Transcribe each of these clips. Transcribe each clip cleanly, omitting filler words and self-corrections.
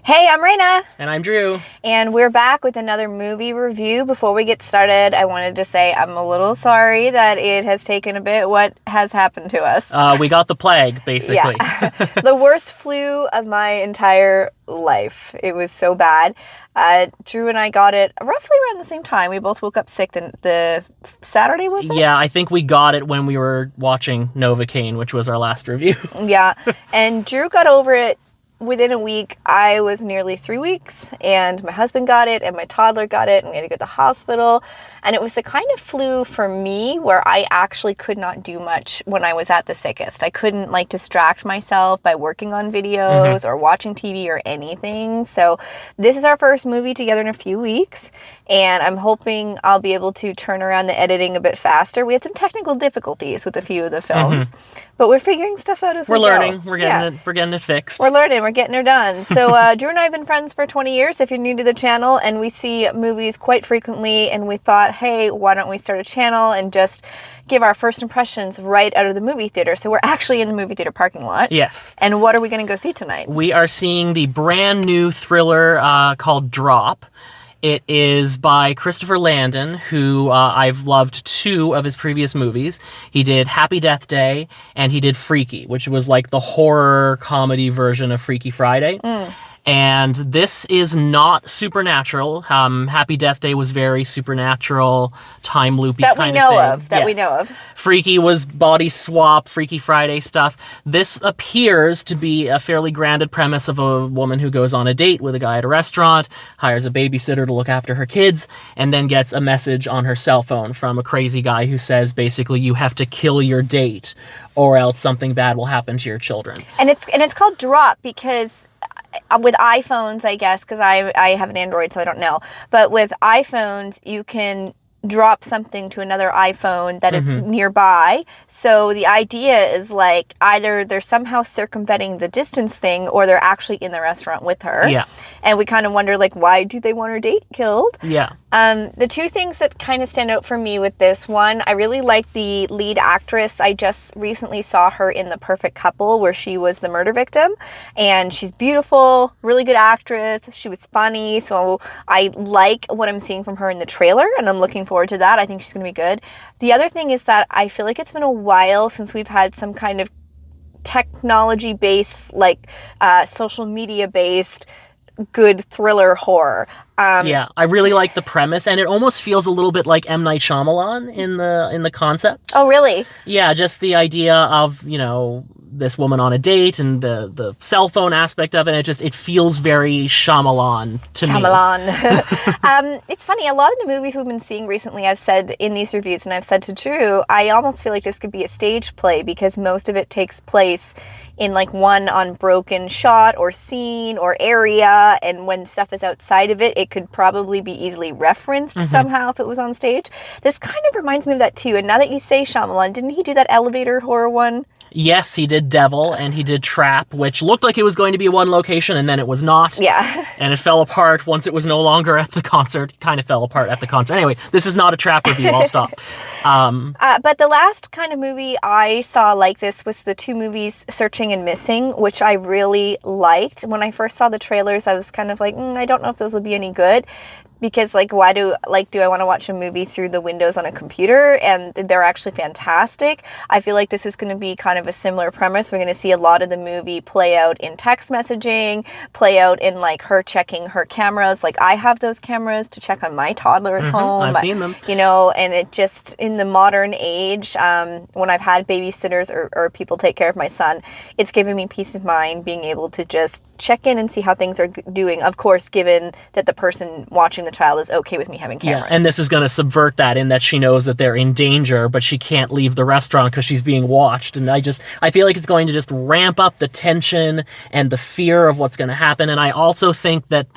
Hey, I'm Raina. And I'm Drew. And we're back with another movie review. Before we get started, I wanted to say I'm a little sorry that it has taken a bit. What has happened to us? We got the plague, basically. Yeah. The worst flu of my entire life. It was so bad. Drew and I got it roughly around the same time. We both woke up sick the Saturday, was it? Yeah, I think we got it when we were watching Novocaine, which was our last review. Yeah. And Drew got over it within a week. I was nearly 3 weeks, and my husband got it, and my toddler got it, and we had to go to the hospital. And it was the kind of flu for me where I actually could not do much when I was at the sickest. I couldn't distract myself by working on videos or watching TV or anything. So this is our first movie together in a few weeks, and I'm hoping I'll be able to turn around the editing a bit faster. We had some technical difficulties with a few of the films, but we're figuring stuff out as we go. We're learning. We're getting it fixed. We're learning. We're getting her done. So Drew and I have been friends for 20 years, if you're new to the channel, and we see movies quite frequently, and we thought, hey, why don't we start a channel and just give our first impressions right out of the movie theater. So we're actually in the movie theater parking lot. Yes. And what are we going to go see tonight? We are seeing the brand new thriller called Drop. It is by Christopher Landon, who I've loved 2 of his previous movies. He did Happy Death Day, and he did Freaky, which was like the horror comedy version of Freaky Friday. And this is not supernatural. Happy Death Day was very supernatural, time loopy kind of thing. That we know of. Freaky was body swap, Freaky Friday stuff. This appears to be a fairly grounded premise of a woman who goes on a date with a guy at a restaurant, hires a babysitter to look after her kids, and then gets a message on her cell phone from a crazy guy who says, basically, you have to kill your date or else something bad will happen to your children. And it's called Drop because with iPhones, I guess, because I have an Android, so I don't know. But with iPhones, you can drop something to another iPhone that is nearby. So the idea is either they're somehow circumventing the distance thing, or they're actually in the restaurant with her. Yeah. And we kind of wonder, why do they want her date killed? Yeah. The 2 things that kind of stand out for me with this one, I really like the lead actress. I just recently saw her in The Perfect Couple, where she was the murder victim, and she's beautiful, really good actress. She was funny, so I like what I'm seeing from her in the trailer, and I'm looking forward to that. I think she's going to be good. The other thing is that I feel like it's been a while since we've had some kind of technology-based, social media-based good thriller horror. Yeah, I really like the premise, and it almost feels a little bit like M. Night Shyamalan in the concept. Oh, really? Yeah, just the idea of, this woman on a date and the cell phone aspect of it. It feels very Shyamalan to me. Shyamalan. It's funny, a lot of the movies we've been seeing recently, I've said in these reviews, and I've said to Drew, I almost feel like this could be a stage play because most of it takes place in one unbroken shot or scene or area, and when stuff is outside of it, it could probably be easily referenced somehow if it was on stage. This kind of reminds me of that too, and now that you say Shyamalan, didn't he do that elevator horror one? Yes, he did Devil, and he did Trap, which looked like it was going to be one location, and then it was not. Yeah. And it fell apart once it was no longer at the concert. It kind of fell apart at the concert. Anyway, this is not a Trap review. I'll stop. But the last kind of movie I saw like this was the 2 movies Searching and Missing, which I really liked. When I first saw the trailers, I was kind of like, I don't know if those will be any good. Because why do I want to watch a movie through the windows on a computer? And they're actually fantastic. I feel like this is going to be kind of a similar premise. We're going to see a lot of the movie play out in text messaging, play out in her checking her cameras. I have those cameras to check on my toddler at home. I've seen them. And it just, in the modern age, when I've had babysitters or people take care of my son, it's given me peace of mind being able to just check in and see how things are doing. Of course, given that the person watching the child is okay with me having cameras. Yeah, and this is going to subvert that in that she knows that they're in danger, but she can't leave the restaurant because she's being watched. And I feel like it's going to just ramp up the tension and the fear of what's going to happen. And I also think that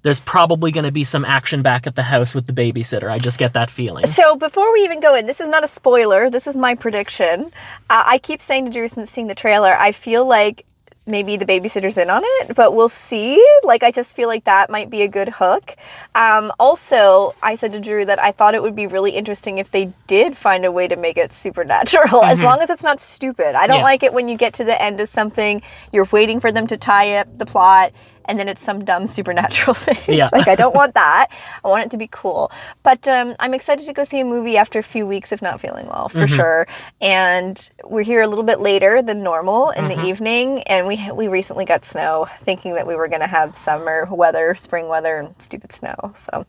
there's probably going to be some action back at the house with the babysitter. I just get that feeling. So before we even go in, this is not a spoiler. This is my prediction. I keep saying to Drew since seeing the trailer, I feel like maybe the babysitter's in on it, but we'll see. I just feel like that might be a good hook. Also, I said to Drew that I thought it would be really interesting if they did find a way to make it supernatural, as long as it's not stupid. I don't like it when you get to the end of something, you're waiting for them to tie up the plot, and then it's some dumb supernatural thing. Yeah. Like, I don't want that. I want it to be cool. But I'm excited to go see a movie after a few weeks of not feeling well, for sure. And we're here a little bit later than normal in the evening, and we recently got snow, thinking that we were going to have summer weather, spring weather, and stupid snow. So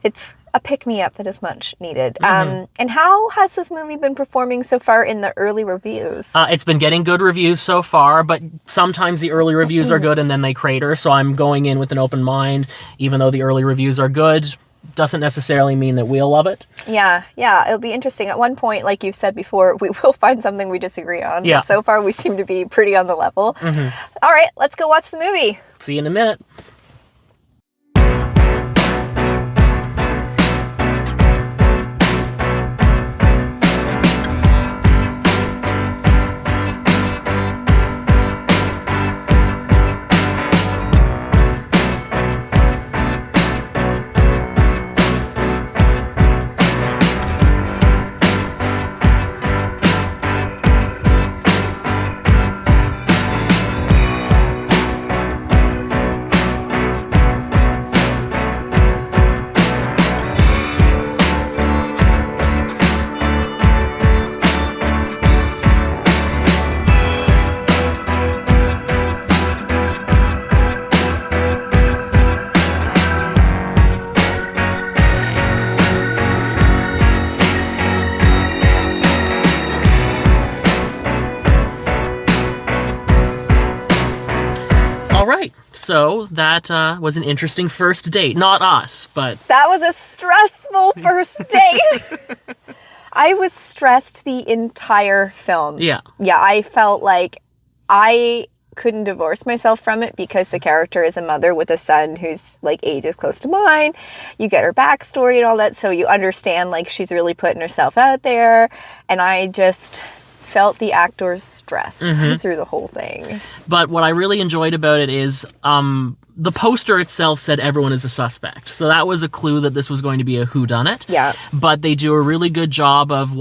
it's a pick-me-up that is much needed. And how has this movie been performing so far in the early reviews? It's been getting good reviews so far, but sometimes the early reviews are good and then they crater, so I'm going in with an open mind. Even though the early reviews are good, doesn't necessarily mean that we'll love it. Yeah, it'll be interesting. At one point, like you've said before, we will find something we disagree on. Yeah. But so far, we seem to be pretty on the level. All right, let's go watch the movie. See you in a minute. So that was an interesting first date. Not us, but... That was a stressful first date. I was stressed the entire film. Yeah. Yeah, I felt like I couldn't divorce myself from it because the character is a mother with a son who's like ages close to mine. You get her backstory and all that, so you understand like she's really putting herself out there. And I just felt the actor's stress through the whole thing. But what I really enjoyed about it is the poster itself said everyone is a suspect. So that was a clue that this was going to be a whodunit. Yeah. But they do a really good job of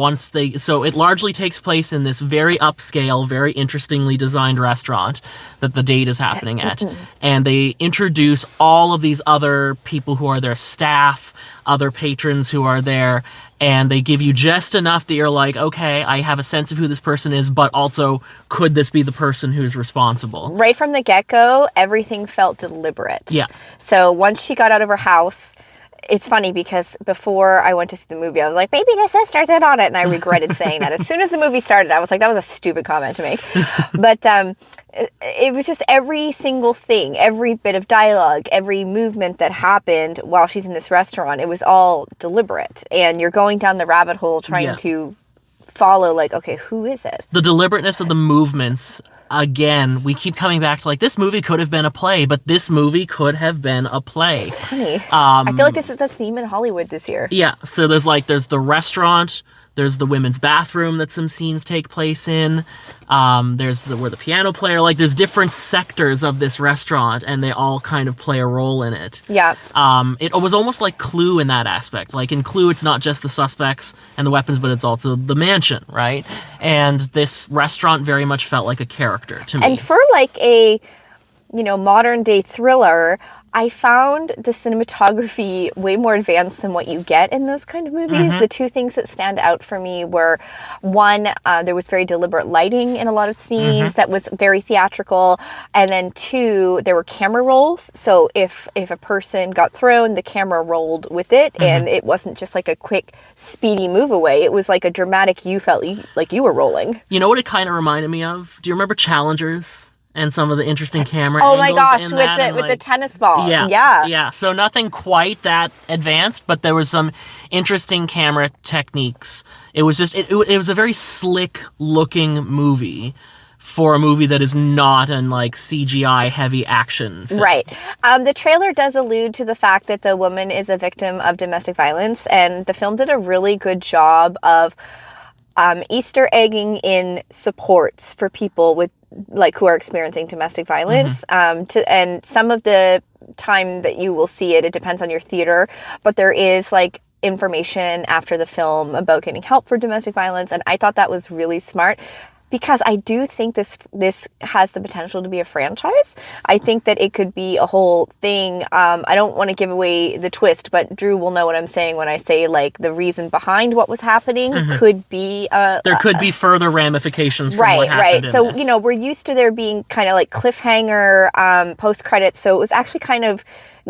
so it largely takes place in this very upscale, very interestingly designed restaurant that the date is happening at. And they introduce all of these other people who are their staff, other patrons who are there, and they give you just enough that you're like, okay, I have a sense of who this person is, but also, could this be the person who's responsible? Right from the get-go, everything felt deliberate. Yeah. So once she got out of her house, it's funny because before I went to see the movie, I was like, maybe the sister's in on it. And I regretted saying that. As soon as the movie started, I was like, that was a stupid comment to make. But it was just every single thing, every bit of dialogue, every movement that happened while she's in this restaurant, it was all deliberate. And you're going down the rabbit hole trying to follow, like, okay, who is it? The deliberateness of the movements, again, we keep coming back to, like, this movie could have been a play, but this movie could have been a play. It's funny. I feel like this is the theme in Hollywood this year. Yeah, so there's the restaurant, there's the women's bathroom that some scenes take place in, there's where the piano player, like, there's different sectors of this restaurant, and they all kind of play a role in it. Yeah. It was almost like Clue in that aspect. Like, in Clue, it's not just the suspects and the weapons, but it's also the mansion, right? And this restaurant very much felt like a character to me. And for, like, a, modern-day thriller, I found the cinematography way more advanced than what you get in those kind of movies. The two things that stand out for me were, one, there was very deliberate lighting in a lot of scenes that was very theatrical. And then two, there were camera rolls. So if a person got thrown, the camera rolled with it. And it wasn't just like a quick, speedy move away. It was like a dramatic, you felt like you were rolling. You know what it kind of reminded me of? Do you remember Challengers? And some of the interesting camera angles. Oh my gosh, with the tennis ball. Yeah. So nothing quite that advanced, but there was some interesting camera techniques. It was just it was a very slick looking movie for a movie that is not an like CGI heavy action film. Right. The trailer does allude to the fact that the woman is a victim of domestic violence, and the film did a really good job of Easter egging in supports for people with who are experiencing domestic violence. And some of the time that you will see it depends on your theater, but there is like information after the film about getting help for domestic violence, and I thought that was really smart. because I do think this has the potential to be a franchise. I think that it could be a whole thing. I don't want to give away the twist, but Drew will know what I'm saying when I say like the reason behind what was happening could be there could be further ramifications from what happened right. in So, this. we're used to there being kind of like cliffhanger post-credits, so it was actually kind of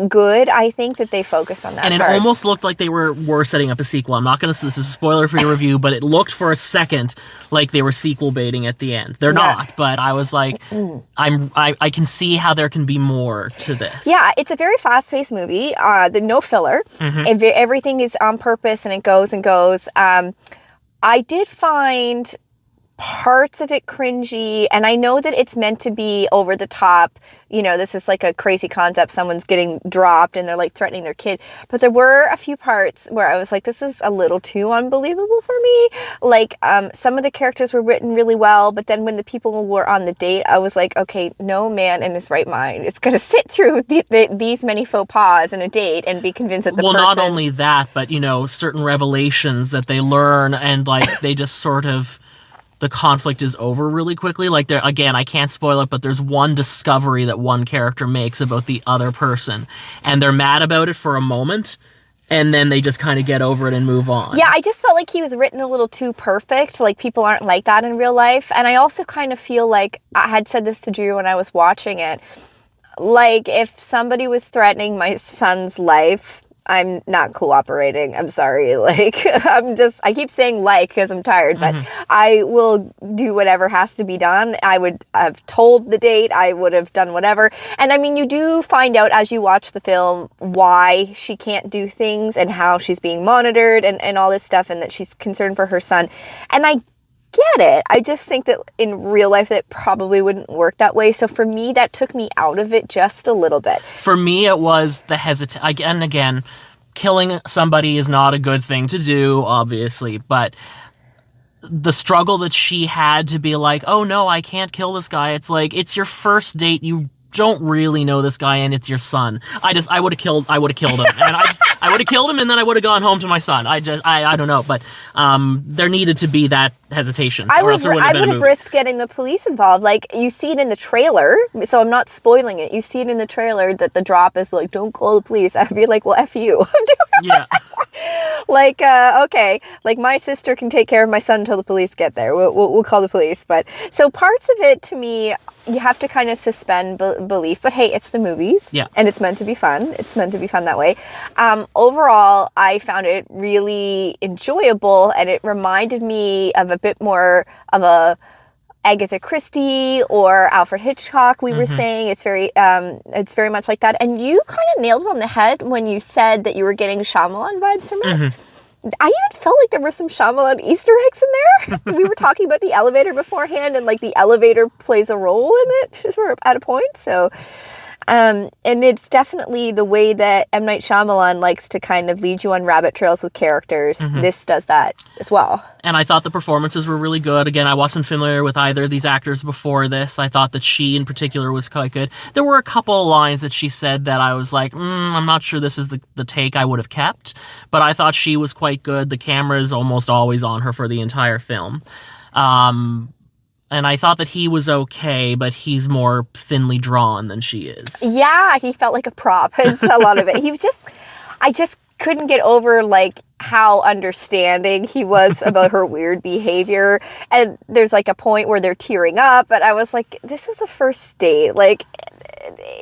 good, I think, that they focused on that And it part. almost looked like they were setting up a sequel. I'm not going to... This is a spoiler for your review, but it looked for a second like they were sequel baiting at the end. They're not, but I was like, I can see how there can be more to this. Yeah, it's a very fast-paced movie. No filler. Everything is on purpose, and it goes and goes. I did find parts of it cringy, and I know that it's meant to be over the top. This is like a crazy concept. Someone's getting dropped and they're like threatening their kid. But there were a few parts where I was like, this is a little too unbelievable for me. Like, some of the characters were written really well, but then when the people were on the date, I was like, okay, no man in his right mind is going to sit through these many faux pas in a date and be convinced that the person... Well, not only that, but, certain revelations that they learn, and, like, they just sort of... the conflict is over really quickly. Like, there, again, I can't spoil it, but there's one discovery that one character makes about the other person, and they're mad about it for a moment, and then they just kind of get over it and move on. Yeah, I just felt like he was written a little too perfect. Like, people aren't like that in real life. And I also kind of feel like, I had said this to Drew when I was watching it, like, if somebody was threatening my son's life, I'm not cooperating. I'm sorry. Like, I keep saying like because I'm tired, but I will do whatever has to be done. I would have told the date. I would have done whatever. And I mean, you do find out as you watch the film why she can't do things and how she's being monitored and all this stuff, and that she's concerned for her son. And I get it. I just think that in real life it probably wouldn't work that way. So for me, that took me out of it just a little bit. For me, it was the again, killing somebody is not a good thing to do, obviously, but the struggle that she had to be like, oh no, I can't kill this guy. It's like, it's your first date. You don't really know this guy, and it's your son. I would have killed him, and I would have killed him, and then I would have gone home to my son. I don't know, but there needed to be that hesitation. I would have risked getting the police involved. Like, you see it in the trailer, so I'm not spoiling it. You see it in the trailer that the drop is like, don't call the police. I'd be like, well, F you. Yeah. Like, okay, like my sister can take care of my son until the police get there. We'll call the police. But so parts of it, to me, you have to kind of suspend belief. But hey, it's the movies. Yeah. And it's meant to be fun. It's meant to be fun that way. Overall, I found it really enjoyable, and it reminded me of a bit more of a Agatha Christie or Alfred Hitchcock. We were saying it's very much like that. And you kind of nailed it on the head when you said that you were getting Shyamalan vibes from it. I even felt like there were some Shyamalan Easter eggs in there. We were talking about the elevator beforehand, and like the elevator plays a role in it sort of at a point. So, and it's definitely the way that M. Night Shyamalan likes to kind of lead you on rabbit trails with characters. This does that as well. And I thought the performances were really good. Again, I wasn't familiar with either of these actors before this. I thought that she in particular was quite good. There were a couple of lines that she said that I was like, I'm not sure this is the take I would have kept. But I thought she was quite good. The camera is almost always on her for the entire film. And I thought that he was okay, but he's more thinly drawn than she is. Yeah, he felt like a prop. It's a lot of it. I just couldn't get over like how understanding he was about her weird behavior. And there's like a point where they're tearing up, and I was like, this is a first date. Like,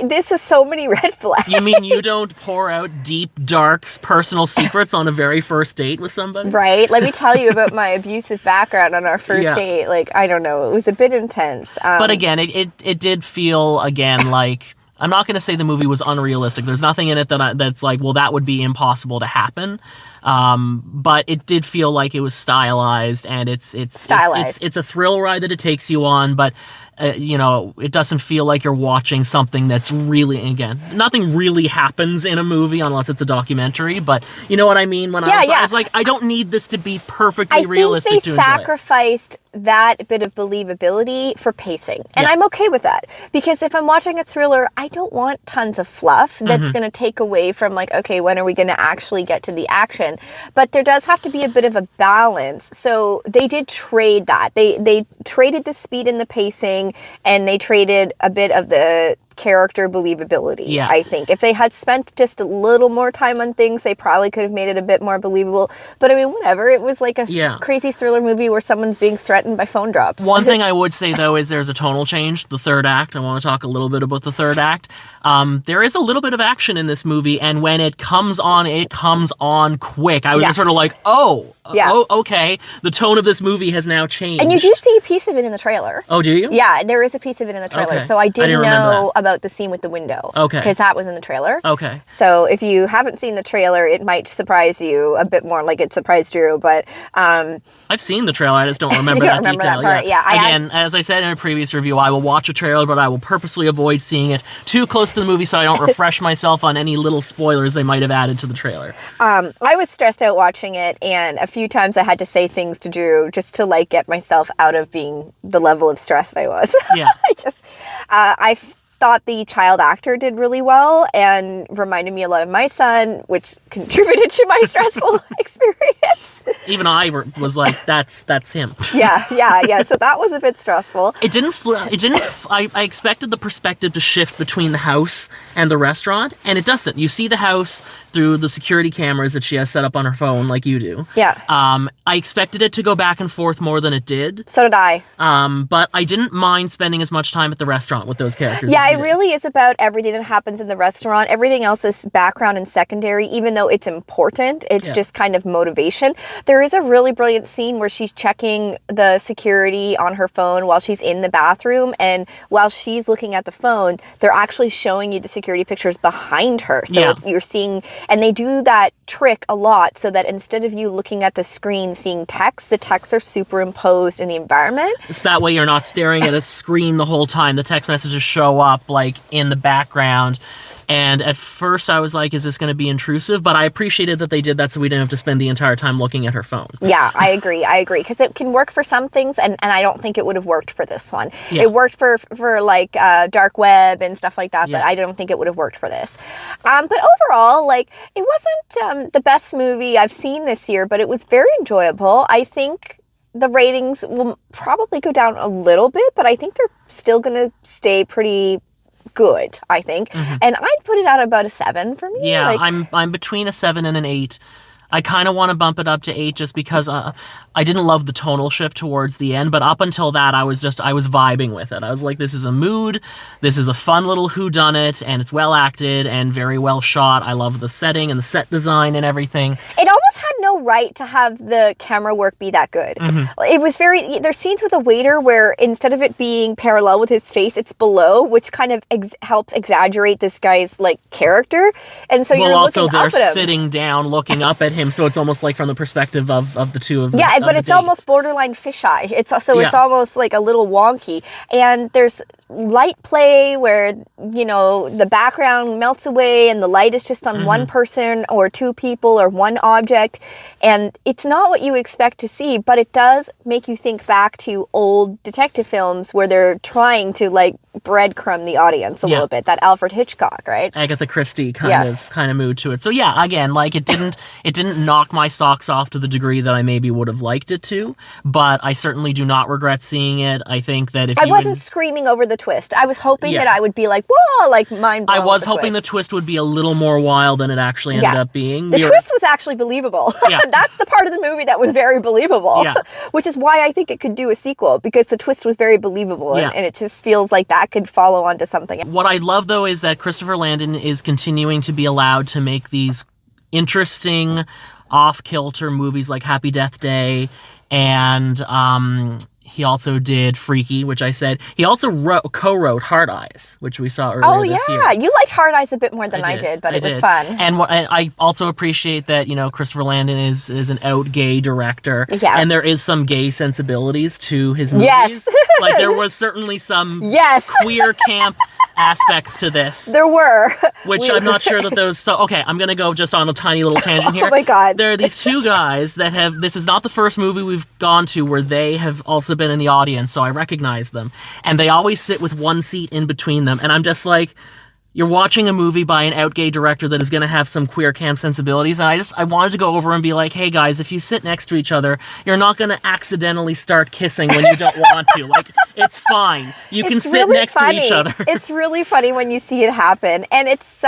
this is so many red flags. You mean you don't pour out deep, dark, personal secrets on a very first date with somebody? Right. Let me tell you about my abusive background on our first date. Like, I don't know. It was a bit intense. But again, it did feel, again, like... I'm not going to say the movie was unrealistic. There's nothing in it that's like, well, that would be impossible to happen. But it did feel like it was stylized, and it's stylized. It's a thrill ride that it takes you on, but it doesn't feel like you're watching something that's really, again, nothing really happens in a movie unless it's a documentary, but you know what I mean? When I was like, I don't need this to be perfectly realistic to enjoy. I think they sacrificed that bit of believability for pacing. And I'm okay with that. Because if I'm watching a thriller, I don't want tons of fluff that's going to take away from like, okay, when are we going to actually get to the action? person. But there does have to be a bit of a balance. So they did trade that. They traded the speed and the pacing, and they traded a bit of the character believability. Yeah. I think if they had spent just a little more time on things, they probably could have made it a bit more believable. But I mean, whatever. It was like a crazy thriller movie where someone's being threatened by phone drops. One thing I would say, though, is there's a tonal change. The third act, I want to talk a little bit about the third act. There is a little bit of action in this movie, and when it comes on quick. I was just sort of like, oh, okay. The tone of this movie has now changed. And you do see a piece of it in the trailer. Oh, do you? Yeah, there is a piece of it in the trailer. Okay. So I didn't know that. about the scene with the window. Okay. Because that was in the trailer. Okay. So if you haven't seen the trailer, it might surprise you a bit more like it surprised Drew. But I've seen the trailer. I just don't remember that detail. That part. Yeah. Again, as I said in a previous review, I will watch a trailer, but I will purposely avoid seeing it too close to the movie so I don't refresh myself on any little spoilers they might have added to the trailer. I was stressed out watching it, and a few times I had to say things to Drew just to like get myself out of being the level of stressed I was. Yeah. I thought the child actor did really well and reminded me a lot of my son, which contributed to my stressful experience. Even I was like, that's him. Yeah. So that was a bit stressful. I expected the perspective to shift between the house and the restaurant, and it doesn't. You see the house through the security cameras that she has set up on her phone, like you do. Yeah. I expected it to go back and forth more than it did. So did I. But I didn't mind spending as much time at the restaurant with those characters. Yeah, it really is about everything that happens in the restaurant. Everything else is background and secondary, even though it's important. It's just kind of motivation. There is a really brilliant scene where she's checking the security on her phone while she's in the bathroom, and while she's looking at the phone, they're actually showing you the security pictures behind her. So you're seeing, and they do that trick a lot so that instead of you looking at the screen seeing text, the texts are superimposed in the environment. It's that way you're not staring at a screen the whole time. The text messages show up like in the background. And at first I was like, is this going to be intrusive? But I appreciated that they did that so we didn't have to spend the entire time looking at her phone. Yeah, I agree. Because it can work for some things, and I don't think it would have worked for this one. Yeah. It worked for like dark web and stuff like that, but I don't think it would have worked for this. But overall, like, it wasn't the best movie I've seen this year, but it was very enjoyable. I think the ratings will probably go down a little bit, but I think they're still going to stay pretty good, I think. Mm-hmm. And I'd put it at about a 7 for me. Yeah, I'm between a 7 and an 8. I kind of want to bump it up to 8 just because I didn't love the tonal shift towards the end, but up until that, I was vibing with it. I was like, this is a mood, this is a fun little whodunit, and it's well acted and very well shot. I love the setting and the set design and everything. It almost had no right to have the camera work be that good. Mm-hmm. It was there's scenes with a waiter where instead of it being parallel with his face, it's below, which kind of helps exaggerate this guy's like character. And so you're looking up at him. They're sitting down looking up at him, so it's almost like from the perspective of the two of them. Yeah, but it's almost borderline fisheye. It's almost like a little wonky. And there's light play where, the background melts away and the light is just on one person or two people or one object. And it's not what you expect to see, but it does make you think back to old detective films where they're trying to like breadcrumb the audience a little bit. That Alfred Hitchcock, right? Agatha Christie kind of mood to it. So yeah, again, like it didn't knock my socks off to the degree that I maybe would have liked it to, but I certainly do not regret seeing it. I think that if I wasn't screaming over the twist. I was hoping that I would be like, whoa, like mind blown. I was hoping the twist would be a little more wild than it actually ended up being. The twist was actually believable. Yeah. That's the part of the movie that was very believable. Yeah. Which is why I think it could do a sequel, because the twist was very believable and it just feels like that could follow on to something. What I love though is that Christopher Landon is continuing to be allowed to make these interesting off-kilter movies like Happy Death Day, and he also did Freaky, which I said. He also co-wrote Hard Eyes, which we saw earlier this year. You liked Hard Eyes a bit more than I did, but it was fun. And I also appreciate that, Christopher Landon is an out gay director, and there is some gay sensibilities to his movies. Yes. Like, there was certainly some queer camp aspects to this. There were. Which I'm not sure that those... So, okay, I'm going to go just on a tiny little tangent here. Oh my God. There are these two guys that have... This is not the first movie we've gone to where they have also been in the audience, so I recognize them. And they always sit with one seat in between them. And I'm just like, you're watching a movie by an out gay director that is going to have some queer camp sensibilities, and I wanted to go over and be like, hey guys, if you sit next to each other, you're not going to accidentally start kissing when you don't want to. Like, it's fine. You can sit next to each other. It's really funny when you see it happen, and it's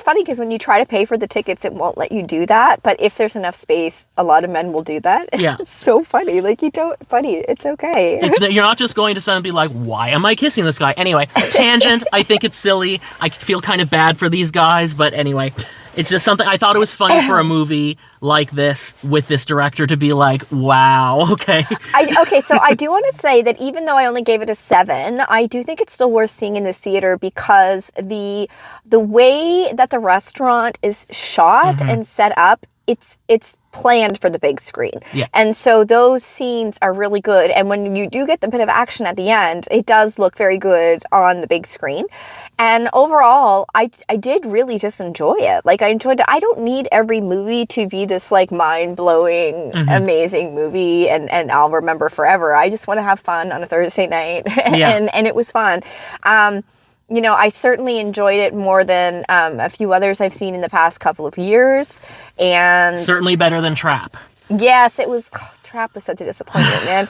funny because when you try to pay for the tickets, it won't let you do that. But if there's enough space, a lot of men will do that. Yeah, it's so funny. Like it's okay. You're not just going to suddenly be like, why am I kissing this guy? Anyway, tangent. I think it's silly. I feel kind of bad for these guys, but anyway, it's just something. I thought it was funny for a movie like this with this director to be like, wow, okay. So I do want to say that even though I only gave it a 7, I do think it's still worth seeing in the theater because the way that the restaurant is shot and set up, it's planned for the big screen. Yeah. And so those scenes are really good. And when you do get the bit of action at the end, it does look very good on the big screen. And overall, I did really just enjoy it. Like, I enjoyed it. I don't need every movie to be this, like, mind-blowing, amazing movie and I'll remember forever. I just want to have fun on a Thursday night. and it was fun. You know, I certainly enjoyed it more than a few others I've seen in the past couple of years. And certainly better than Trap. Yes, it was. Oh, Trap was such a disappointment, man.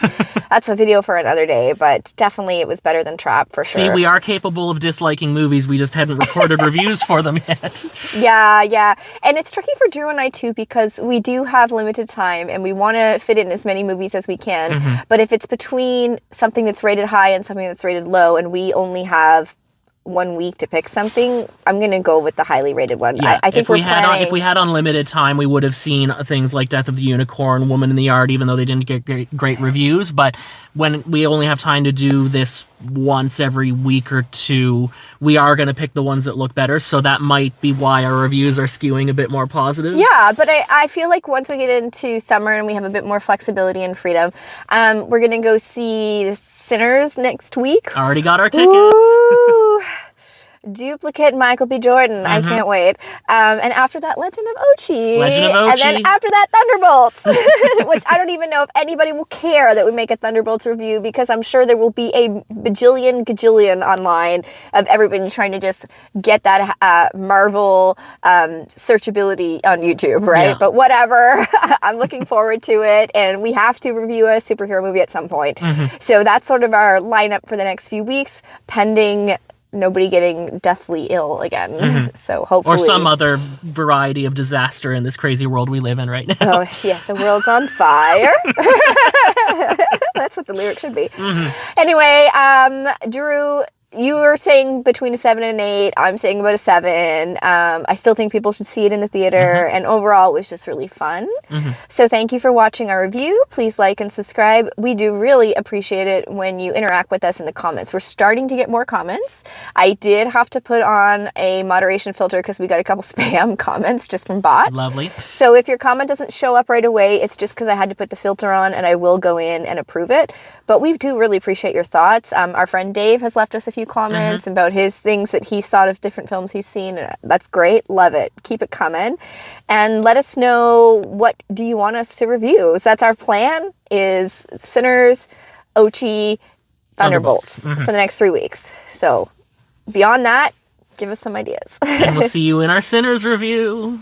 That's a video for another day, but definitely it was better than Trap for sure. See, we are capable of disliking movies. We just hadn't recorded reviews for them yet. Yeah. And it's tricky for Drew and I, too, because we do have limited time and we want to fit in as many movies as we can. But if it's between something that's rated high and something that's rated low and we only have 1 week to pick something, I'm going to go with the highly rated one. Yeah, I think if we had unlimited time, we would have seen things like Death of the Unicorn, Woman in the Yard, even though they didn't get great reviews. But when we only have time to do this once every week or two, we are going to pick the ones that look better. So that might be why our reviews are skewing a bit more positive. Yeah, but I feel like once we get into summer and we have a bit more flexibility and freedom, we're going to go see Sinners next week. Already got our tickets. Ooh. Duplicate Michael B. Jordan. I can't wait. And after that, Legend of Ochi. And then after that, Thunderbolts. Which I don't even know if anybody will care that we make a Thunderbolts review because I'm sure there will be a gajillion online of everybody trying to just get that Marvel searchability on YouTube, right? Yeah. But whatever. I'm looking forward to it. And we have to review a superhero movie at some point. So that's sort of our lineup for the next few weeks, pending nobody getting deathly ill again. So hopefully. Or some other variety of disaster in this crazy world we live in right now. Oh, yeah, the world's on fire. That's what the lyric should be. Anyway, Drew, you were saying between a 7 and an 8. I'm saying about a 7. I still think people should see it in the theater. And overall, it was just really fun. So thank you for watching our review. Please like and subscribe. We do really appreciate it when you interact with us in the comments. We're starting to get more comments. I did have to put on a moderation filter because we got a couple spam comments just from bots. Lovely. So if your comment doesn't show up right away, it's just because I had to put the filter on and I will go in and approve it. But we do really appreciate your thoughts. Our friend Dave has left us a few comments about his things that he's thought of different films he's seen. That's great. Love it. Keep it coming. And let us know, what do you want us to review? So that's our plan, is Sinners, Ochi, Thunderbolts for the next 3 weeks. So beyond that, give us some ideas. And we'll see you in our Sinners review.